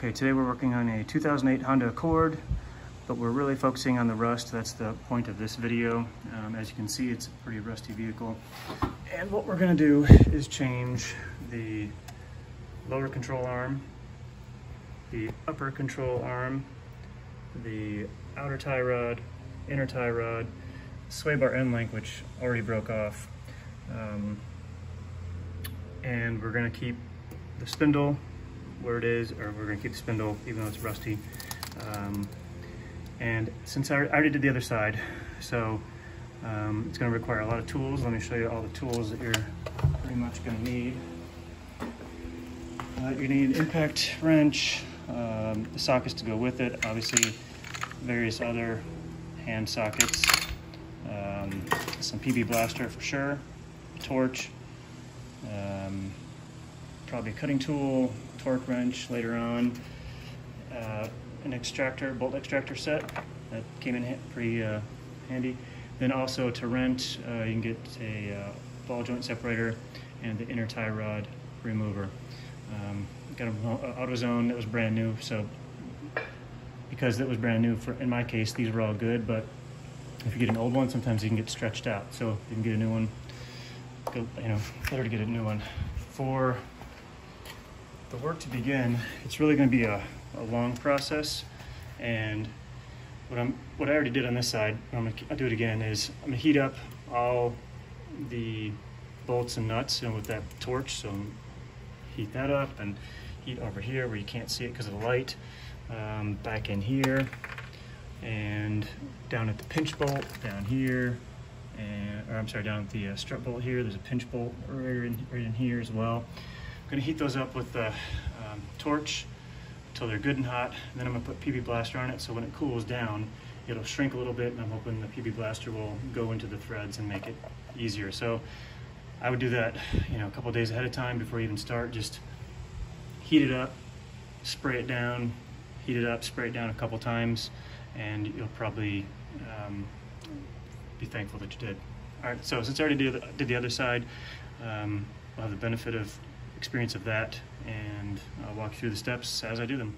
Okay, today we're working on a 2008 Honda Accord, but we're really focusing on the rust. That's the point of this video. As you can see, it's a pretty rusty vehicle. And what we're gonna do is change the lower control arm, the upper control arm, the outer tie rod, inner tie rod, sway bar end link, which already broke off. And we're gonna keep the spindle where it is, or we're gonna keep the spindle even though it's rusty. And since I already did the other side, so it's gonna require a lot of tools. Let me show you all the tools that you're pretty much gonna need. You need an impact wrench, the sockets to go with it, obviously various other hand sockets, some PB blaster for sure, a torch, probably a cutting tool, torque wrench later on, an extractor, bolt extractor set that came in pretty handy. Then also to rent, you can get a ball joint separator and the inner tie rod remover. Got an AutoZone that was brand new, so because it was brand new, in my case, these were all good, but if you get an old one, sometimes you can get stretched out. So you can get a new one, better to get a new one. For the work to begin, it's really going to be a long process, and what I already did on this side, I'll do it again, is I'm going to heat up all the bolts and nuts with that torch. So heat that up and heat over here where you can't see it because of the light, back in here, and down at the pinch bolt down here, down at the strut bolt here. There's a pinch bolt right in here as well. I'm going to heat those up with the torch until they're good and hot. And then I'm going to put PB blaster on it, so when it cools down, it'll shrink a little bit, and I'm hoping the PB blaster will go into the threads and make it easier. So I would do that, a couple days ahead of time before you even start. Just heat it up, spray it down, heat it up, spray it down a couple times, and you'll probably be thankful that you did. All right, so since I already did the other side, we'll have the benefit of experience of that, and I'll walk you through the steps as I do them.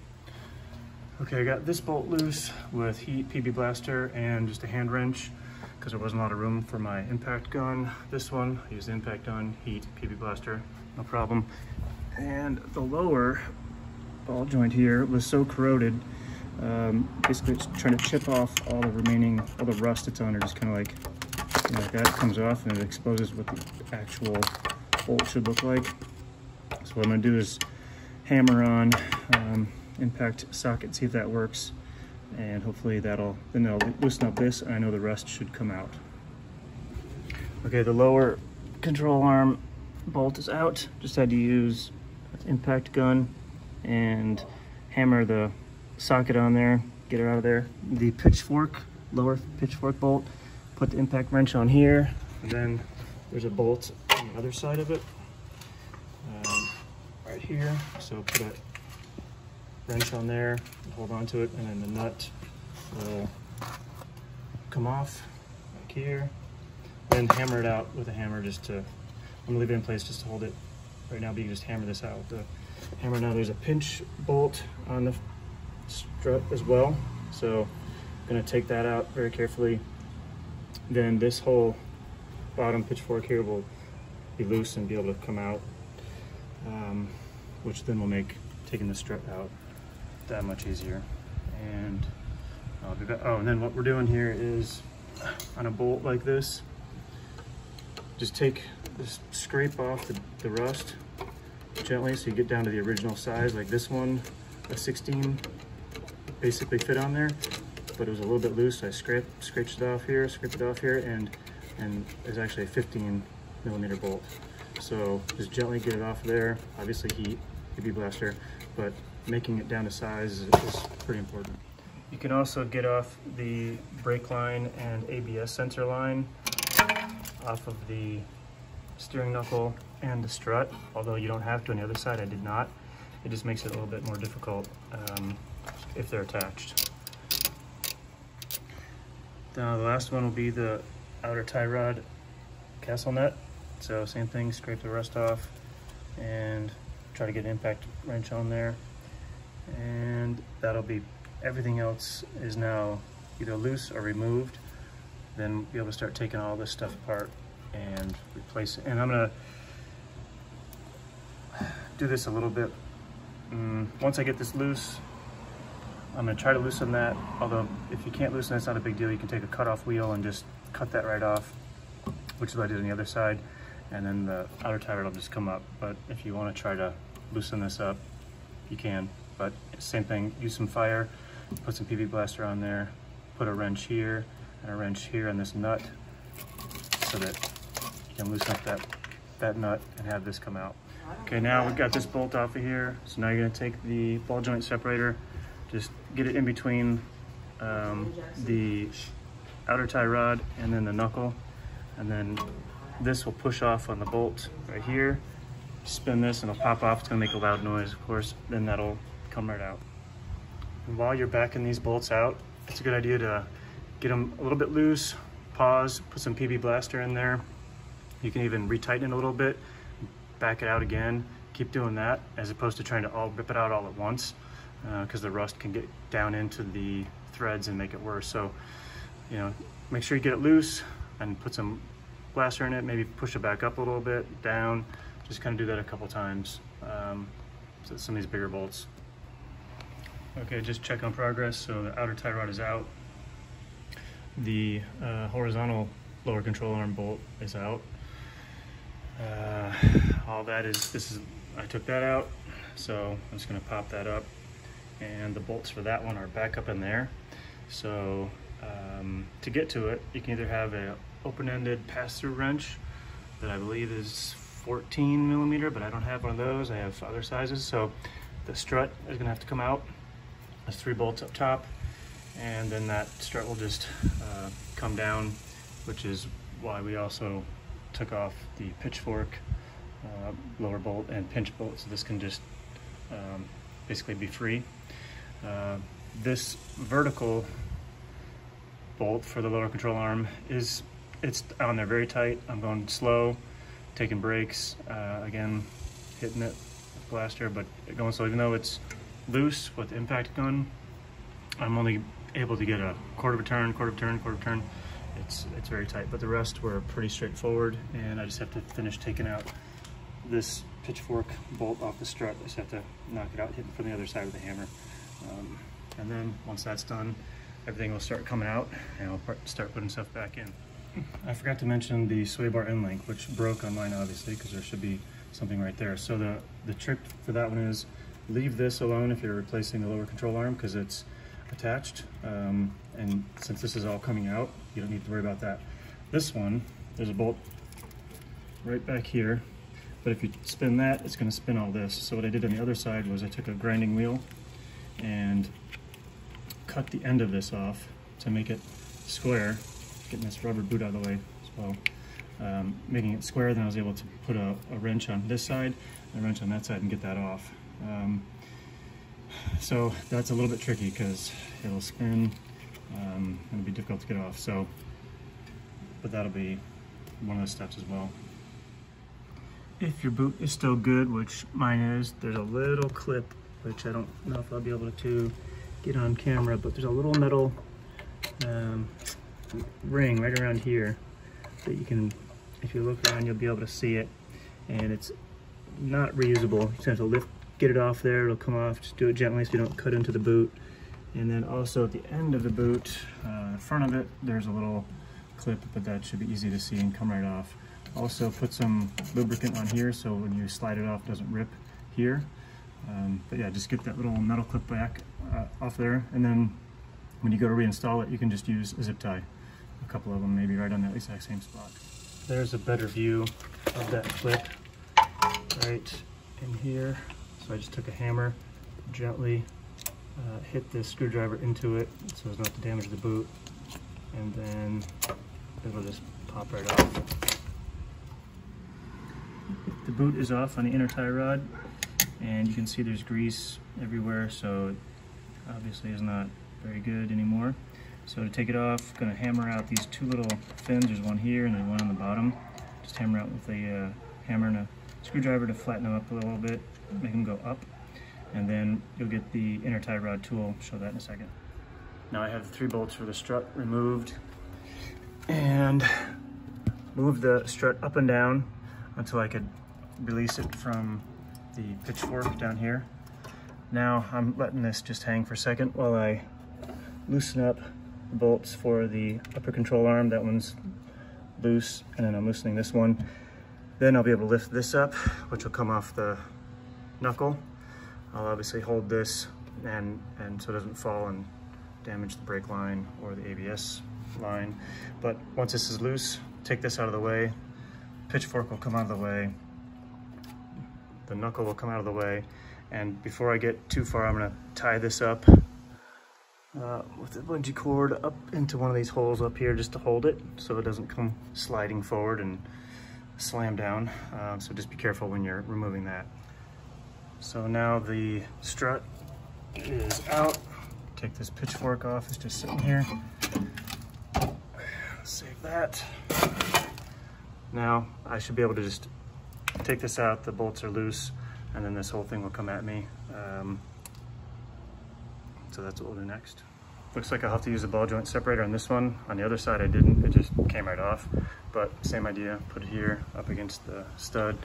Okay, I got this bolt loose with heat, PB blaster, and just a hand wrench because there wasn't a lot of room for my impact gun. This one, I used the impact gun, heat, PB blaster, no problem. And the lower ball joint here was so corroded, basically it's trying to chip off all the rust that's on it, just kind of like that comes off, and it exposes what the actual bolt should look like. So what I'm going to do is hammer on impact socket, see if that works, and hopefully that'll loosen up this, and I know the rest should come out. Okay, the lower control arm bolt is out. Just had to use impact gun and hammer the socket on there, get it out of there. The lower pitchfork bolt, put the impact wrench on here, and then there's a bolt on the other side of it, right here. So put a wrench on there, hold on to it, and then the nut will come off like here. Then hammer it out with a hammer I'm gonna leave it in place just to hold it right now, but you can just hammer this out with the hammer. Now there's a pinch bolt on the strut as well, so I'm gonna take that out very carefully. Then this whole bottom pitchfork here will be loose and be able to come out, which then will make taking the strut out that much easier. And I'll be back. Oh, and then what we're doing here is on a bolt like this, just scrape off the rust gently so you get down to the original size. Like this one, a 16 basically fit on there, but it was a little bit loose, so I scraped it off here, and there's actually a 15mm bolt. So just gently get it off there. Obviously heat, PB blaster, but making it down to size is pretty important. You can also get off the brake line and ABS sensor line off of the steering knuckle and the strut, although you don't have to on the other side. I did not. It just makes it a little bit more difficult if they're attached. Now the last one will be the outer tie rod castle nut. So same thing, scrape the rust off and try to get an impact wrench on there. And that'll be, everything else is now either loose or removed. Then you'll be able to start taking all this stuff apart and replace it. And I'm gonna do this a little bit. Once I get this loose, I'm gonna try to loosen that. Although if you can't loosen it, it's not a big deal. You can take a cut-off wheel and just cut that right off, which is what I did on the other side. And then the outer tie rod will just come up. But if you want to try to loosen this up, you can. But same thing, use some fire, put some PV blaster on there, put a wrench here and a wrench here on this nut so that you can loosen up that nut and have this come out. Okay, now we've got this bolt off of here. So now you're going to take the ball joint separator, just get it in between the outer tie rod and then the knuckle, and then this will push off on the bolt right here. Spin this and it'll pop off. It's going to make a loud noise, of course. Then that'll come right out. And while you're backing these bolts out, it's a good idea to get them a little bit loose, pause, put some PV blaster in there. You can even retighten it a little bit, back it out again. Keep doing that as opposed to trying to rip it out all at once, because the rust can get down into the threads and make it worse. So, you know, make sure you get it loose and put some blaster in it, maybe push it back up a little bit, down. Just kind of do that a couple times. So some of these bigger bolts. Okay, just check on progress. So the outer tie rod is out. The horizontal lower control arm bolt is out. All that is, I took that out. So I'm just gonna pop that up. And the bolts for that one are back up in there. So to get to it, you can either have a open-ended pass-through wrench that I believe is 14 millimeter, but I don't have one of those. I have other sizes. So the strut is gonna have to come out. There's 3 bolts up top, and then that strut will just come down, which is why we also took off the pitchfork lower bolt and pinch bolt, so this can just basically be free. This vertical bolt for the lower control arm it's on there very tight. I'm going slow, taking breaks, again hitting it with blaster, but going slow. Even though it's loose with the impact gun, I'm only able to get a quarter of a turn, quarter of a turn, quarter of a turn. It's very tight, but the rest were pretty straightforward, and I just have to finish taking out this pitchfork bolt off the strut. I just have to knock it out, hit it from the other side with a hammer. And then once that's done, everything will start coming out, and I'll start putting stuff back in. I forgot to mention the sway bar end link, which broke on mine obviously, because there should be something right there. So the trick for that one is leave this alone if you're replacing the lower control arm, because it's attached, and since this is all coming out, you don't need to worry about that. This one, there's a bolt right back here, but if you spin that, it's going to spin all this. So what I did on the other side was I took a grinding wheel and cut the end of this off to make it square, getting this rubber boot out of the way as well. Making it square, then I was able to put a wrench on this side and a wrench on that side and get that off. So that's a little bit tricky because it'll spin and it'll be difficult to get off. So, but that'll be one of the steps as well. If your boot is still good, which mine is, there's a little clip, which I don't know if I'll be able to get on camera, but there's a little metal ring right around here that you can, if you look around, you'll be able to see it, and it's not reusable. You just have to get it off there, it'll come off. Just do it gently so you don't cut into the boot. And then also at the end of the boot, in front of it, there's a little clip, but that should be easy to see and come right off. Also put some lubricant on here so when you slide it off, it doesn't rip here. But yeah, just get that little metal clip back off there, and then when you go to reinstall it, you can just use a zip tie. A couple of them maybe right on that exact same spot. There's a better view of that clip right in here. So I just took a hammer, gently hit this screwdriver into it so as not to damage the boot, and then it'll just pop right off. The boot is off on the inner tie rod, and you can see there's grease everywhere, so it obviously is not very good anymore. So to take it off, I'm going to hammer out these 2 little fins. There's one here and then one on the bottom. Just hammer out with a hammer and a screwdriver to flatten them up a little bit, make them go up. and then you'll get the inner tie rod tool. Show that in a second. Now I have 3 bolts for the strut removed, and move the strut up and down until I could release it from the pitchfork down here. Now I'm letting this just hang for a second while I loosen up the bolts for the upper control arm. That one's loose, and then I'm loosening this one. Then I'll be able to lift this up, which will come off the knuckle. I'll obviously hold this and so it doesn't fall and damage the brake line or the ABS line. But once this is loose, take this out of the way, pitchfork will come out of the way, the knuckle will come out of the way, and before I get too far, I'm going to tie this up with the bungee cord up into one of these holes up here just to hold it so it doesn't come sliding forward and slam down. So just be careful when you're removing that. So now the strut is out. Take this pitchfork off, it's just sitting here. Save that. Now I should be able to just take this out, the bolts are loose, and then this whole thing will come at me. So that's what we'll do next. Looks like I'll have to use a ball joint separator on this one. On the other side I didn't, it just came right off. But same idea, put it here up against the stud,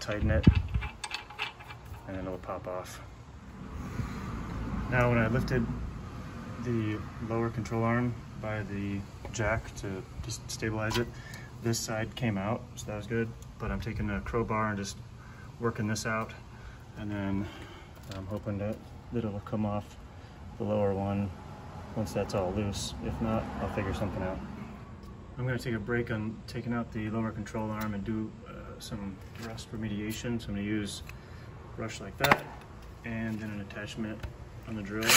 tighten it, and then it'll pop off. Now when I lifted the lower control arm by the jack to just stabilize it, this side came out, so that was good. But I'm taking a crowbar and just working this out, and then I'm hoping that it'll come off the lower one once that's all loose. If not, I'll figure something out. I'm going to take a break on taking out the lower control arm and do some rust remediation. So I'm going to use a brush like that and then an attachment on the drill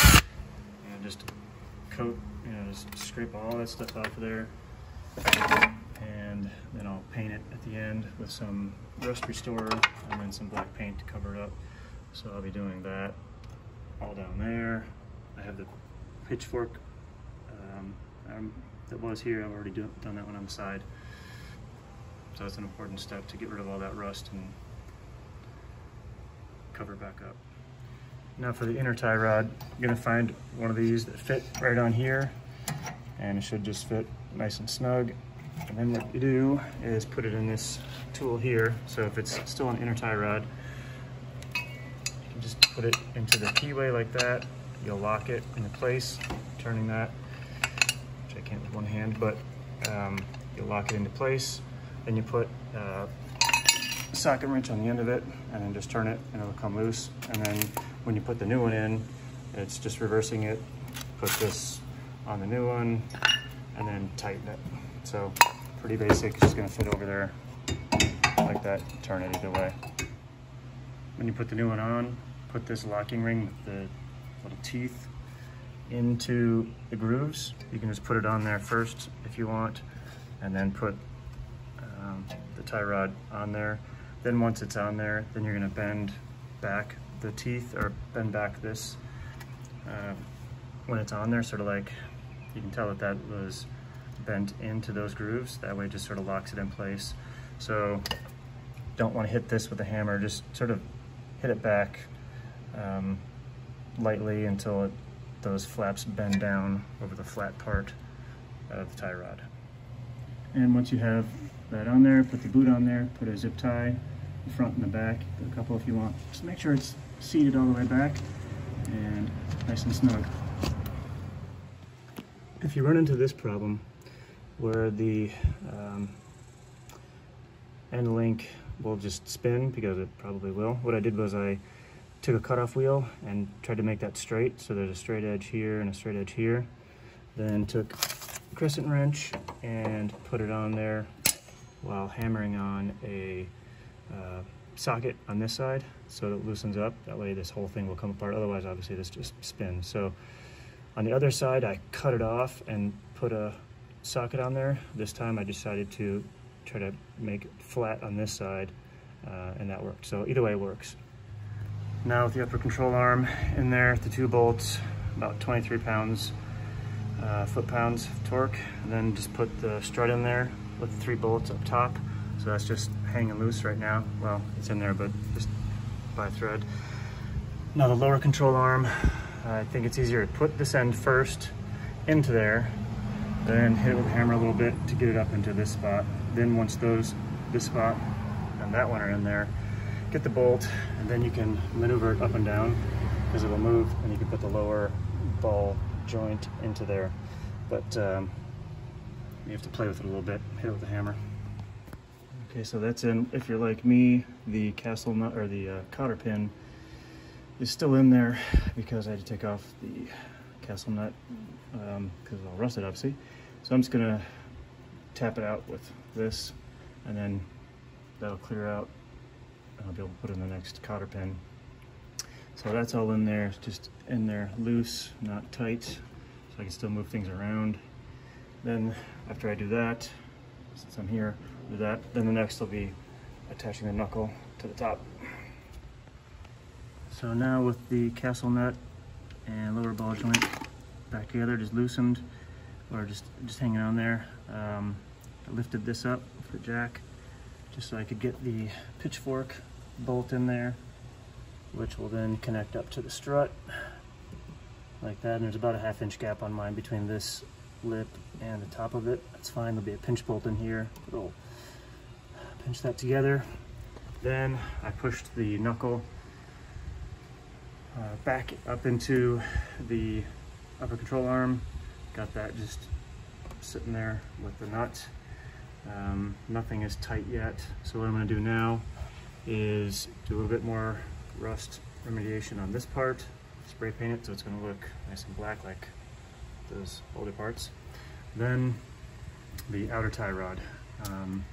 and just coat, just scrape all that stuff off of there, and then I'll paint it at the end with some rust restorer and then some black paint to cover it up. So I'll be doing that all down there. I have the pitchfork that was here. I've already done that one on the side. So that's an important step to get rid of all that rust and cover it back up. Now for the inner tie rod, you're gonna find one of these that fit right on here, and it should just fit nice and snug. And then what you do is put it in this tool here. So if it's still an inner tie rod, you can just put it into the keyway like that. You'll lock it into place, turning that, which I can't with one hand, but you'll lock it into place. Then you put a socket wrench on the end of it, and then just turn it and it'll come loose. And then when you put the new one in, it's just reversing it, put this on the new one, and then tighten it. So pretty basic, it's just gonna fit over there like that, turn it either way. When you put the new one on, put this locking ring with the little teeth into the grooves. You can just put it on there first if you want, and then put the tie rod on there. Then once it's on there, then you're gonna bend back the teeth, or bend back this when it's on there, sort of like, you can tell that that was bent into those grooves. That way it just sort of locks it in place. So don't want to hit this with a hammer, just sort of hit it back lightly until those flaps bend down over the flat part of the tie rod. And once you have that on there, put the boot on there, put a zip tie, the front and the back, a couple if you want. Just make sure it's seated all the way back and nice and snug. If you run into this problem where the end link will just spin, because it probably will, what I did was I took a cutoff wheel and tried to make that straight, so there's a straight edge here and a straight edge here. Then took a crescent wrench and put it on there while hammering on a socket on this side so it loosens up. That way this whole thing will come apart, otherwise obviously this just spins. So on the other side I cut it off and put a socket on there. This time I decided to try to make it flat on this side, and that worked. So either way works. Now with the upper control arm in there, the 2 bolts, about 23 pounds, foot-pounds of torque, and then just put the strut in there with the 3 bolts up top. So that's just hanging loose right now. Well, it's in there, but just by thread. Now the lower control arm, I think it's easier to put this end first into there, then hit it with a hammer a little bit to get it up into this spot. Then once this spot and that one are in there, get the bolt, and then you can maneuver it up and down because it'll move, and you can put the lower ball joint into there. But you have to play with it a little bit, hit it with a hammer. Okay, so that's in. If you're like me, the castle nut or the cotter pin is still in there because I had to take off the castle nut because it's all rusted, obviously. So I'm just gonna tap it out with this, and then that'll clear out, and I'll be able to put in the next cotter pin. So that's all in there. It's just in there loose, not tight, so I can still move things around. Then after I do that, since I'm here, do that, then the next will be attaching the knuckle to the top. So now with the castle nut and lower ball joint back together, just loosened, or just hanging on there, I lifted this up with the jack just so I could get the pitchfork bolt in there, which will then connect up to the strut like that. And there's about a 1/2 inch gap on mine between this lip and the top of it. That's fine. There'll be a pinch bolt in here. It'll pinch that together. Then I pushed the knuckle back up into the upper control arm. Got that just sitting there with the nut. Nothing is tight yet. So what I'm going to do now is do a little bit more rust remediation on this part, spray paint it so it's going to look nice and black like those older parts. Then the outer tie rod, and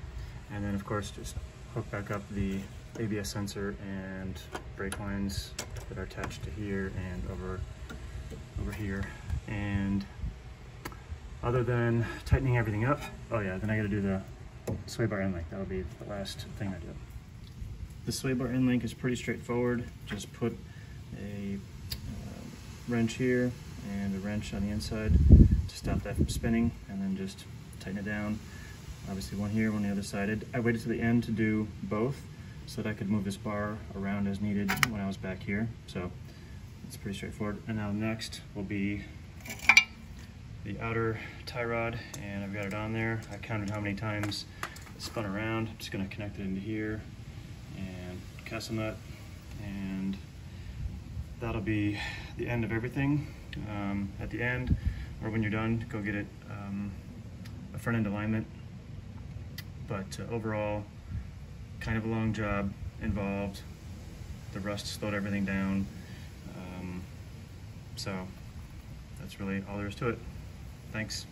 then of course just hook back up the ABS sensor and brake lines that are attached to here and over here. And other than tightening everything up, oh yeah, then I got to do the sway bar end link. That'll be the last thing I do. The sway bar end link is pretty straightforward. Just put a wrench here and a wrench on the inside to stop that from spinning, and then just tighten it down. Obviously one here, one on the other side. I waited to the end to do both so that I could move this bar around as needed when I was back here. So it's pretty straightforward. And now next will be the outer tie rod, and I've got it on there. I counted how many times it spun around. I'm just gonna connect it into here and castle nut, and that'll be the end of everything. At the end, or when you're done, go get it a front end alignment. But overall, kind of a long job involved. The rust slowed everything down. So that's really all there is to it. Thanks.